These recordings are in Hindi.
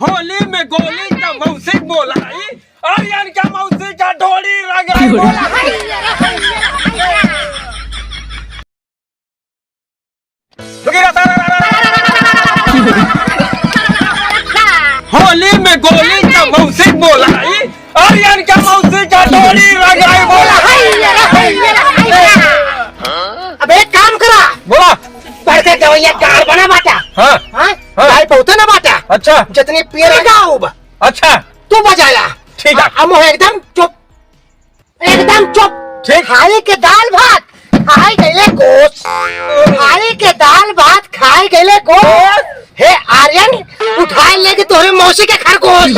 होली में गोली का मौसी बोलाई और इनका मौसी का ढोली रगड़ा बोला। होली में गोली का मौसी बोलाई और इनका मौसी का ढोली रगड़ा बोला। अब एक काम करा बोला पैसे गवैया गाल बना बाटा। हाँ गाल पहुंचे ना बाटा। अच्छा जितनी पियरे गाँव अच्छा तू बजाया। ठीक है हम एकदम चुप एकदम चुप। ठीक। खाली के दाल भात खाए गए गोश्त खाली के दाल भात खाए गए गोश्त। हे आर्यन उठाए लेके तोरे मौसी के खरगोश।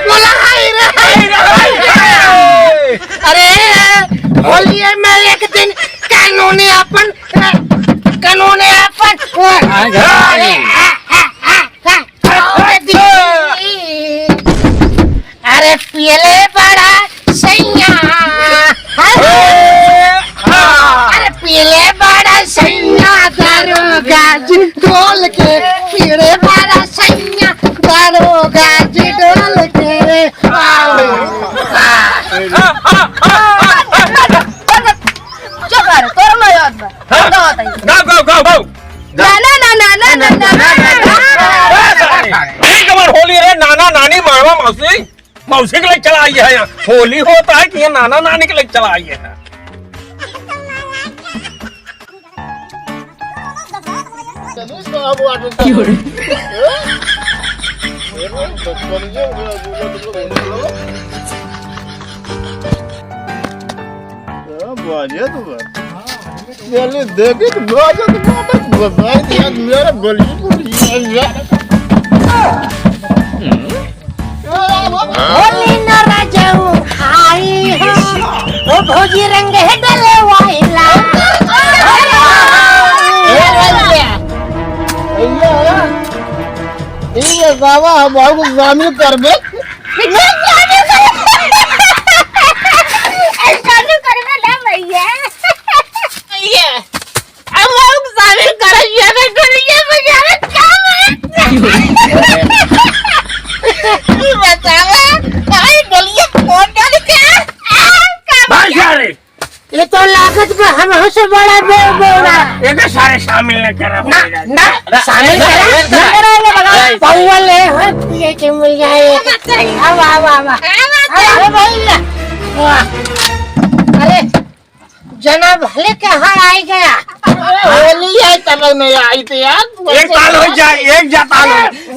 बोला अरे होलिये में एक दिन कानूनी अपन अरे पियले बड़ा सैया। अरे पियले बड़ा सैया दारोगा जी ढोल के पियले बड़ा सैया दारोगा जी ढोल के। होली रे नाना नानी मामा मौसी मौसी के लिए चला आई है यहाँ। होली होता है कि ये नाना नानी के लिए चला आई है। देखे तो मेरा गली होली न राजाऊ आई हो वो भौजी रंग है डले वाइला। ये बाबा हम आपको शामिल कर दे। ये तो लागत में हम से बड़ा बोला ये सारे शामिल न करा ना शामिल करा पावल है पिए के मिल जाए। अरे भैया अरे जना भले कहाँ आई गया। होली है तब नहीं आई थी यार। एक ताल हो जाए एक जाता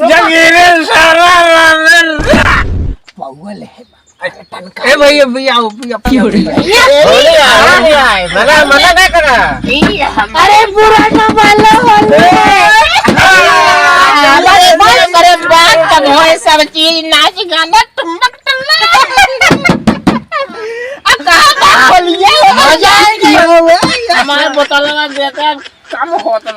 जब ये सारा पावल है ए भैया भैया मना मना क्या करा। अरे बुरा न वाला करे बात तब हो सब चीज नाच गाना टुमक हमारे बोतल में देते कम होता।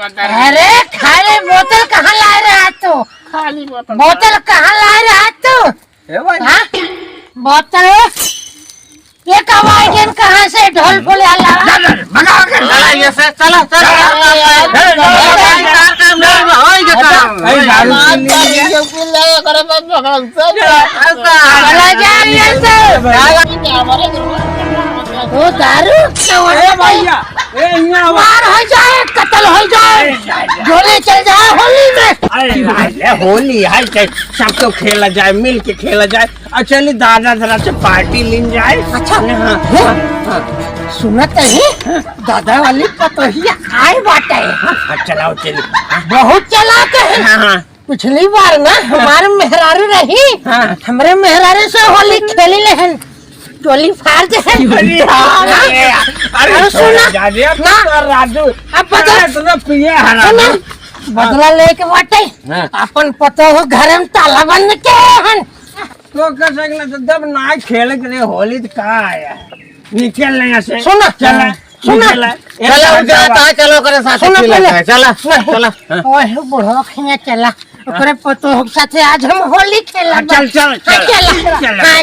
अरे खाली बोतल कहाँ ला रहा तू। खाली बोतल कहाँ ला रहा तू। बोतल ये कवाइन कहाँ से ढोल फुल वो दारू मार हो जाए कत्ल हो जाए गोली चल जाए होली में। अरे होली है सब तो खेला जाए मिल के खेला जाए। चलिए दादा जरा से पार्टी लीन जाए। अच्छा सुनत है दादा वाली पतोहिया आए बाटे। चलाओ चलिए बहुत चला के पिछली बार ना हमारे मेहरारू रही हमारे मेहरारू से होली खेली लेहन टोली फाड़ दे। अरे सुना राजू अब बदला लेके बाटे अपन पतो घर में ताला बंद के हन तो कर सकला तो जब ना खेले के लिए होली तो का आया निकल यहाँ से। सुना चला चलो करे साथ चला चला ओए बुढ़ो खिया चला ओकरे पतो साथे आज हम होली खेला। चल चल चल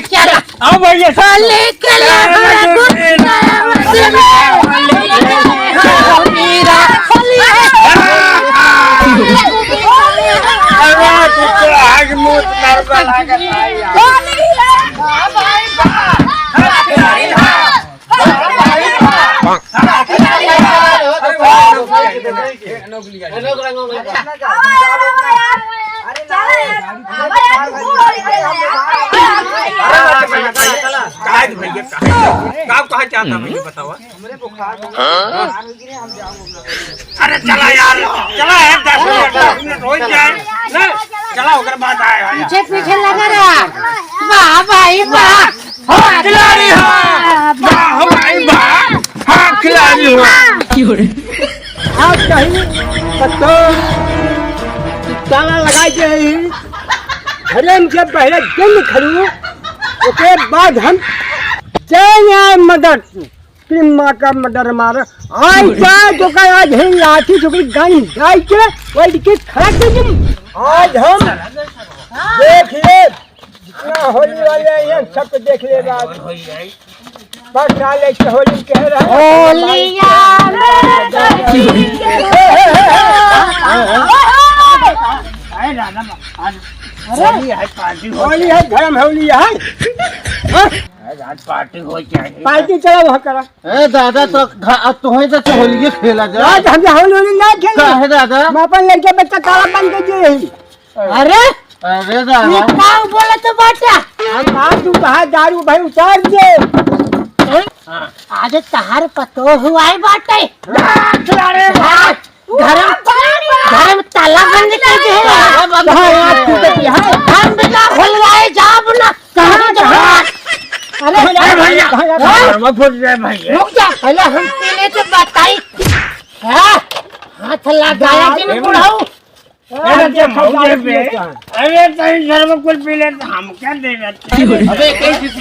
चल आओ भैया होली खेला होली कहा चाहता भैया बताओ। अरे चला यार, चला है 10 मिनट हो जाए ना, चला होकर बात आएगा। पीछे पीछे लगा रहा। वाह भाई वाह, खिलाड़ी वाह भाई वाह, हाँ खिलाड़ी आज कहीं पत्तो ताला लगाई के हरेम के पहले दिन खड़ू, उसके बाद हम चले मदद फिर माँ का मदर मारा आज जाए तो का आज हम लाठी चुकी गन गाय के वही के खड़ा कर दूं। आज हम देखिए जितना होली वाले हैं सब देख ले आज पर साले के होली कह रहा है होलिया होली है धर्म होली है पार्टी हो जाए। पार्टी चला वहाँ करा दादा तो तुम्हें तो होली खेला जा आज हम होली ना खेले है दादा। मैं अपन लड़के बच्चा काला बन के जी अरे अरे दादा क्या बोला तो बाटा हम बात तू कहा दारू भाई उतार दे आज तहार पतो हुआ है बाटे धर्म ताला बंद कर दे हम बिना खुल रहे जाब ना कहाँ जा अरे भैया फुट जाए भैया। रुक जा पहले हम पीने तो बताई हाथ लगाया कि नहीं बुढ़ाऊ अरे तेरे घर में कुछ पी ले तो हम क्या दे रहे। अबे कई किसी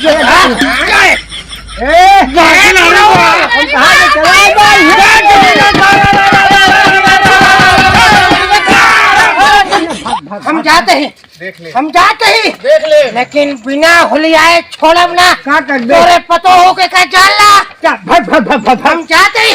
हम जाते हैं हम जाते ही देख ले लेकिन बिना हुलियाए छोड़ब ना क्या कर दे तोरे पतो होके का जानला क्या भग भग भग भग हम जाते ही